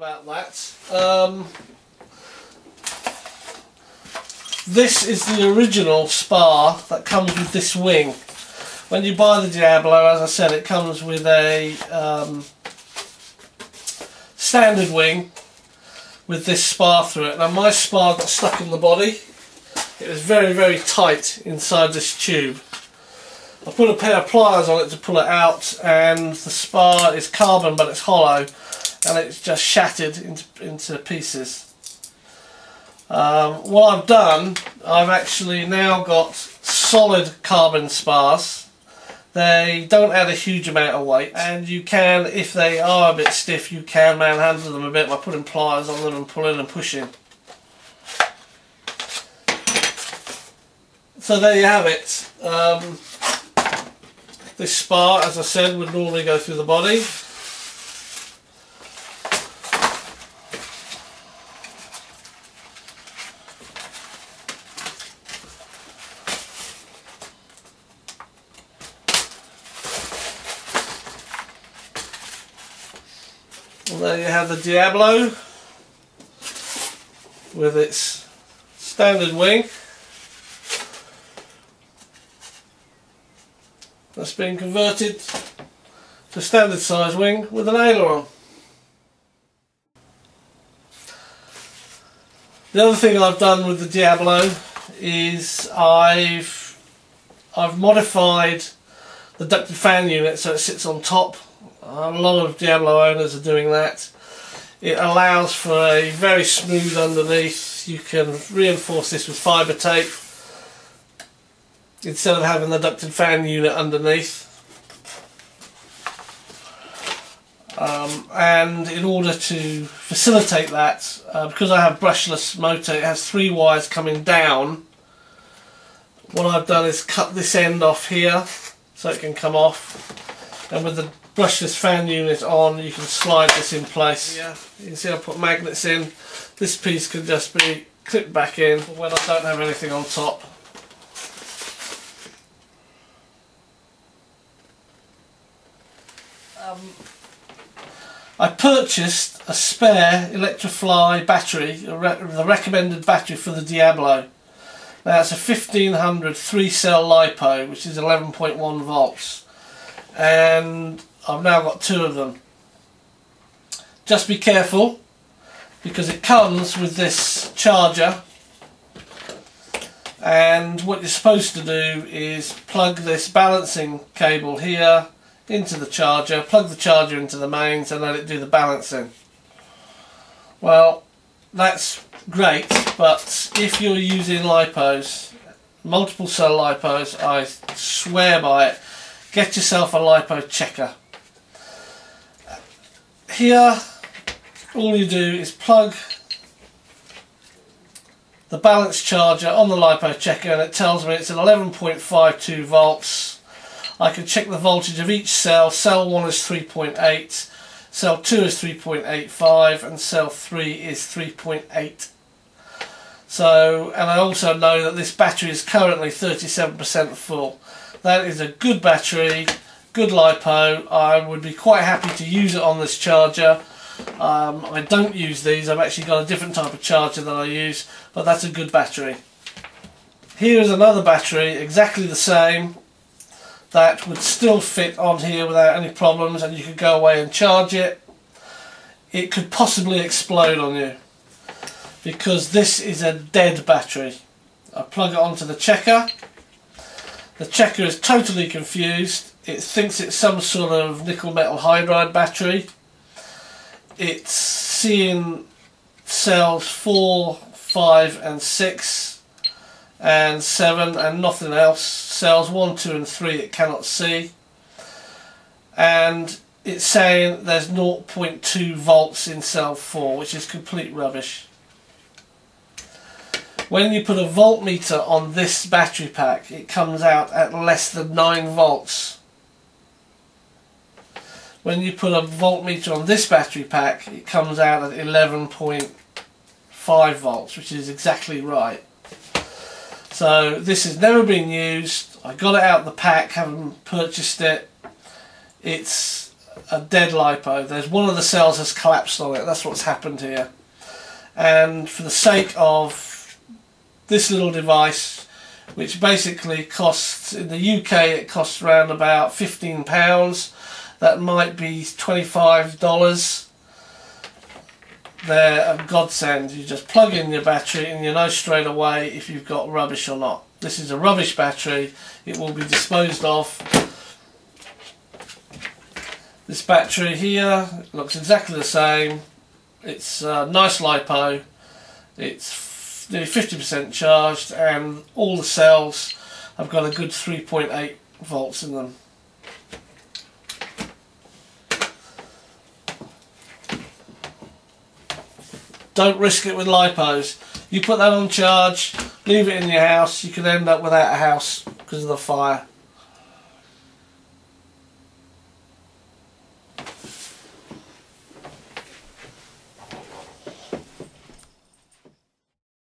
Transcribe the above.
about that. This is the original spar that comes with this wing. When you buy the Deablo, as I said, it comes with a standard wing with this spar through it. Now my spar got stuck in the body. It was very, very tight inside this tube. I put a pair of pliers on it to pull it out, and the spar is carbon but it's hollow, and it's just shattered into pieces. What I've done, I've actually now got solid carbon spars. They don't add a huge amount of weight, and you can, if they are a bit stiff, you can manhandle them a bit by putting pliers on them and pulling and pushing. So there you have it. This spar, as I said, would normally go through the body. And there you have the Deablo with its standard wing that's been converted to standard size wing with an aileron. The other thing I've done with the Deablo is I've modified the ducted fan unit so it sits on top. A lot of Deablo owners are doing that. It allows for a very smooth underneath. You can reinforce this with fibre tape instead of having the ducted fan unit underneath. And in order to facilitate that, because I have brushless motor, it has 3 wires coming down. What I've done is cut this end off here so it can come off, and with the brushless fan unit on you can slide this in place. Yeah, you can see I put magnets in. This piece can just be clipped back in when I don't have anything on top. I purchased a spare Electrofly battery, the recommended battery for the Deablo. Now it's a 1500 3-cell LiPo, which is 11.1 volts, and I've now got 2 of them. Just be careful, because it comes with this charger, and what you're supposed to do is plug this balancing cable here into the charger, plug the charger into the mains and let it do the balancing. Well, that's great, but if you're using LiPos, multiple cell LiPos, I swear by it, get yourself a LiPo checker. Here all you do is plug the balance charger on the LiPo checker and it tells me it's at 11.52 volts. I can check the voltage of each cell. Cell 1 is 3.8, cell 2 is 3.85 and cell 3 is 3.8. So, and I also know that this battery is currently 37% full. That is a good battery, good LiPo. I would be quite happy to use it on this charger. I don't use these, I've actually got a different type of charger that I use, but that's a good battery. Here is another battery, exactly the same, that would still fit on here without any problems, and you could go away and charge it. It could possibly explode on you because this is a dead battery. I plug it onto the checker. The checker is totally confused. It thinks it's some sort of nickel metal hydride battery. It's seeing cells 4, 5 and 6 and 7 and nothing else. Cells 1, 2 and 3 it cannot see, and it's saying there's 0.2 volts in cell 4, which is complete rubbish. When you put a voltmeter on this battery pack, it comes out at less than 9 volts. When you put a voltmeter on this battery pack, it comes out at 11.5 volts, which is exactly right. So this has never been used. I got it out of the pack, haven't purchased it. It's a dead LiPo. There's one of the cells has collapsed on it. That's what's happened here. And for the sake of this little device, which basically costs, in the UK it costs around about £15, that might be $25. They're a godsend. You just plug in your battery and you know straight away if you've got rubbish or not. This is a rubbish battery, it will be disposed of. This battery here looks exactly the same. It's a nice LiPo, it's nearly 50% charged, and all the cells have got a good 3.8 volts in them. Don't risk it with LiPos. You put that on charge, leave it in your house, you could end up without a house because of the fire.